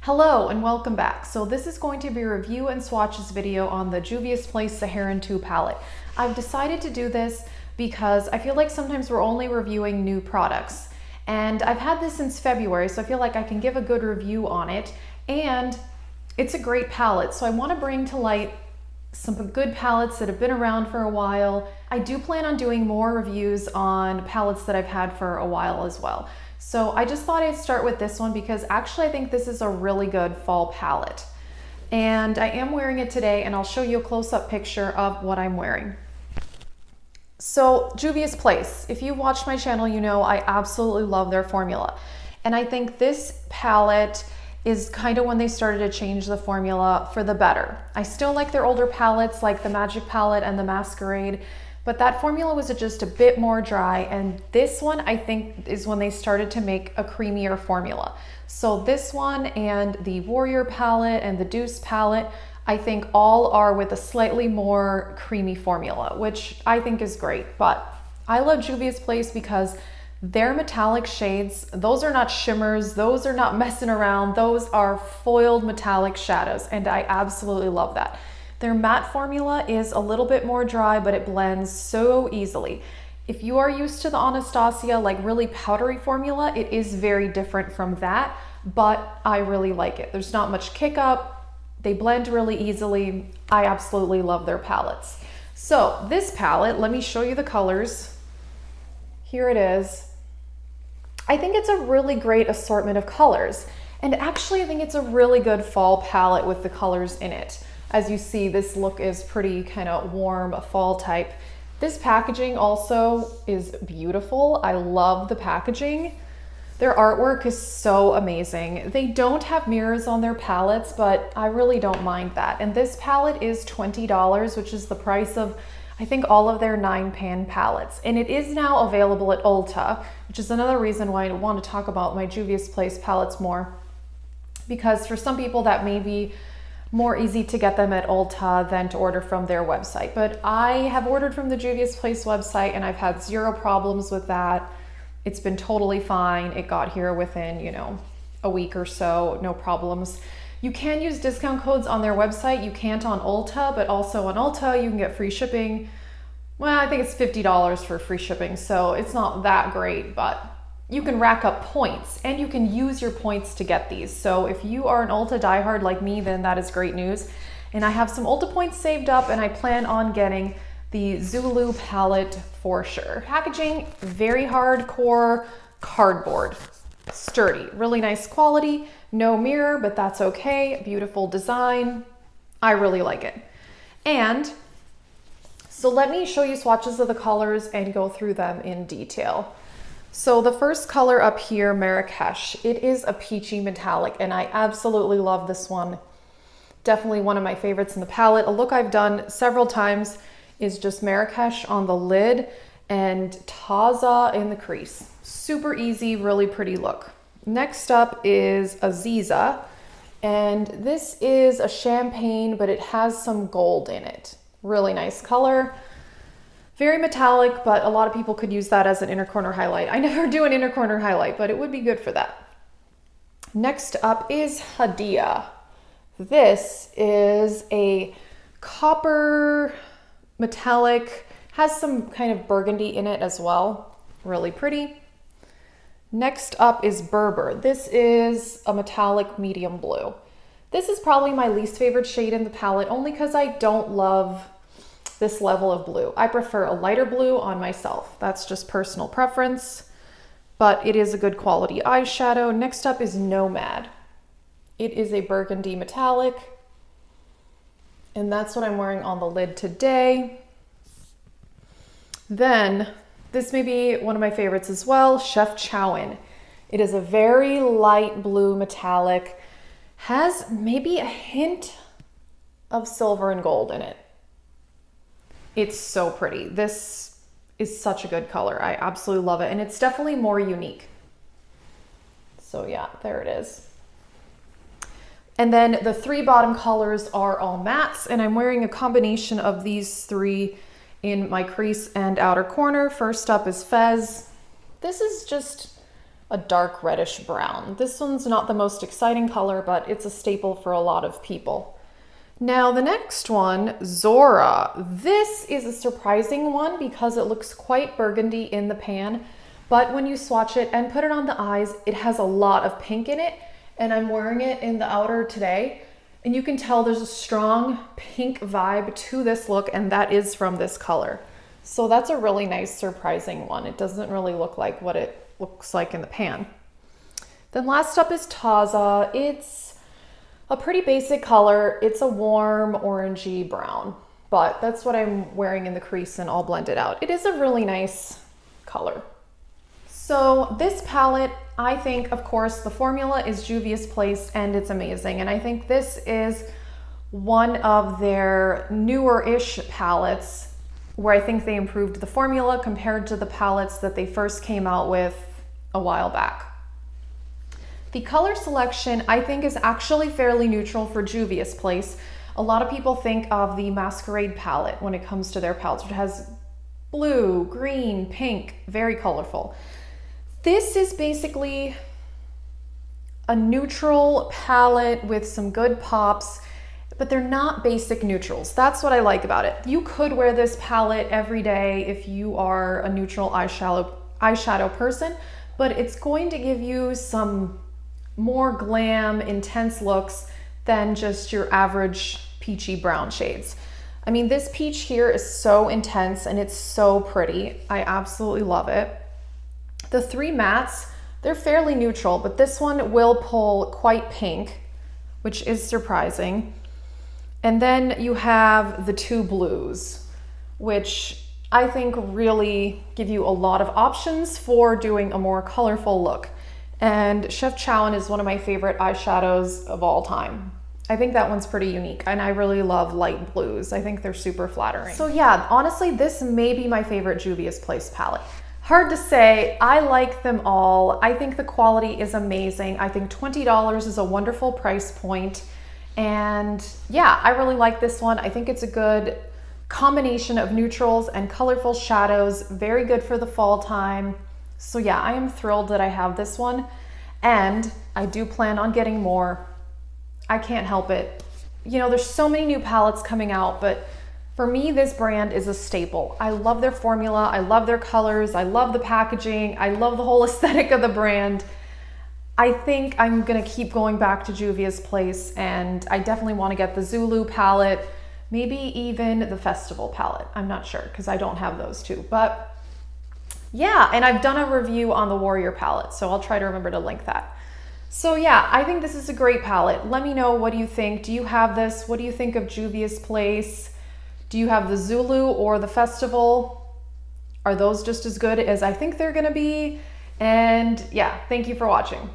Hello and welcome back. So this is going to be a review and swatches video on the Juvia's Place Saharan 2 palette. I've decided to do this because I feel like sometimes we're only reviewing new products. And I've had this since February, so I feel like I can give a good review on it. And it's a great palette, so I want to bring to light some good palettes that have been around for a while. I do plan on doing more reviews on palettes that I've had for a while as well. So I just thought I'd start with this one because actually I think this is a really good fall palette. And I am wearing it today, and I'll show you a close-up picture of what I'm wearing. So Juvia's Place, if you watch my channel, you know I absolutely love their formula. And I think this palette is kind of when they started to change the formula for the better. I still like their older palettes like the Magic palette and the Masquerade, but that formula was just a bit more dry, and this one I think is when they started to make a creamier formula. So this one and the Warrior palette and the Deuce palette, I think all are with a slightly more creamy formula, which I think is great. But I love Juvia's Place because their metallic shades, those are not shimmers, those are not messing around, those are foiled metallic shadows, and I absolutely love that. Their matte formula is a little bit more dry, but it blends so easily. If you are used to the Anastasia, like really powdery formula, it is very different from that, but I really like it. There's not much kick up, they blend really easily. I absolutely love their palettes. So this palette, let me show you the colors. Here it is. I think it's a really great assortment of colors. And actually, I think it's a really good fall palette with the colors in it. As you see, this look is pretty kind of warm, fall type. This packaging also is beautiful. I love the packaging. Their artwork is so amazing. They don't have mirrors on their palettes, but I really don't mind that. And this palette is $20, which is the price of, I think, all of their 9-pan palettes. And it is now available at Ulta, which is another reason why I want to talk about my Juvia's Place palettes more. Because for some people that may be more easy to get them at Ulta than to order from their website. But I have ordered from the Juvia's Place website and I've had zero problems with that. It's been totally fine. It got here within, you know, a week or so, no problems. You can use discount codes on their website. You can't on Ulta, but also on Ulta you can get free shipping. Well, I think it's $50 for free shipping, so it's not that great, but you can rack up points and you can use your points to get these. So if you are an Ulta diehard like me, then that is great news. And I have some Ulta points saved up, and I plan on getting the Zulu palette for sure. Packaging, very hardcore cardboard, sturdy, really nice quality, no mirror, but that's okay. Beautiful design. I really like it. And so let me show you swatches of the colors and go through them in detail. So the first color up here, Marrakesh, it is a peachy metallic, and I absolutely love this one. Definitely one of my favorites in the palette. A look I've done several times is just Marrakesh on the lid and Taza in the crease. Super easy, really pretty look. Next up is Aziza, and this is a champagne, but it has some gold in it. Really nice color. Very metallic, but a lot of people could use that as an inner corner highlight. I never do an inner corner highlight, but it would be good for that. Next up is Hadia. This is a copper metallic, has some kind of burgundy in it as well. Really pretty. Next up is Berber. This is a metallic medium blue. This is probably my least favorite shade in the palette, only because I don't love this level of blue. I prefer a lighter blue on myself. That's just personal preference, but it is a good quality eyeshadow. Next up is Nomad. It is a burgundy metallic, and that's what I'm wearing on the lid today. Then, this may be one of my favorites as well, Chef Chowin. It is a very light blue metallic, has maybe a hint of silver and gold in it. It's so pretty. This is such a good color. I absolutely love it. And it's definitely more unique. So yeah, there it is. And then the three bottom colors are all mattes, and I'm wearing a combination of these three in my crease and outer corner. First up is Fez. This is just a dark reddish brown. This one's not the most exciting color, but it's a staple for a lot of people. Now the next one, Zora. This is a surprising one because it looks quite burgundy in the pan, but when you swatch it and put it on the eyes, it has a lot of pink in it, and I'm wearing it in the outer today, and you can tell there's a strong pink vibe to this look, and that is from this color. So that's a really nice surprising one. It doesn't really look like what it looks like in the pan. Then last up is Taza. It's a pretty basic color. It's a warm orangey brown, but that's what I'm wearing in the crease and all blended out. It is a really nice color. So this palette, I think, of course, the formula is Juvia's Place and it's amazing. And I think this is one of their newer-ish palettes where I think they improved the formula compared to the palettes that they first came out with a while back. The color selection, I think, is actually fairly neutral for Juvia's Place. A lot of people think of the Masquerade palette when it comes to their palettes, which has blue, green, pink, very colorful. This is basically a neutral palette with some good pops, but they're not basic neutrals. That's what I like about it. You could wear this palette every day if you are a neutral eyeshadow person, but it's going to give you some more glam, intense looks than just your average peachy brown shades. I mean, this peach here is so intense and it's so pretty. I absolutely love it. The three mattes, they're fairly neutral, but this one will pull quite pink, which is surprising. And then you have the two blues, which I think really give you a lot of options for doing a more colorful look. And Chef Chowan is one of my favorite eyeshadows of all time. I think that one's pretty unique, and I really love light blues. I think they're super flattering. So yeah, honestly, this may be my favorite Juvia's Place palette. Hard to say. I like them all. I think the quality is amazing. I think $20 is a wonderful price point. And yeah, I really like this one. I think it's a good combination of neutrals and colorful shadows. Very good for the fall time. So yeah, I am thrilled that I have this one, and I do plan on getting more. I can't help it. You know, there's so many new palettes coming out, but for me, this brand is a staple. I love their formula. I love their colors. I love the packaging. I love the whole aesthetic of the brand. I think I'm gonna keep going back to Juvia's Place, and I definitely wanna get the Zulu palette, maybe even the Festival palette. I'm not sure, because I don't have those two, but yeah, and I've done a review on the Warrior palette, so I'll try to remember to link that. So yeah, I think this is a great palette. Let me know, what do you think? Do you have this? What do you think of Juvia's Place? Do you have the Zulu or the Festival? Are those just as good as I think they're gonna be? And yeah, thank you for watching.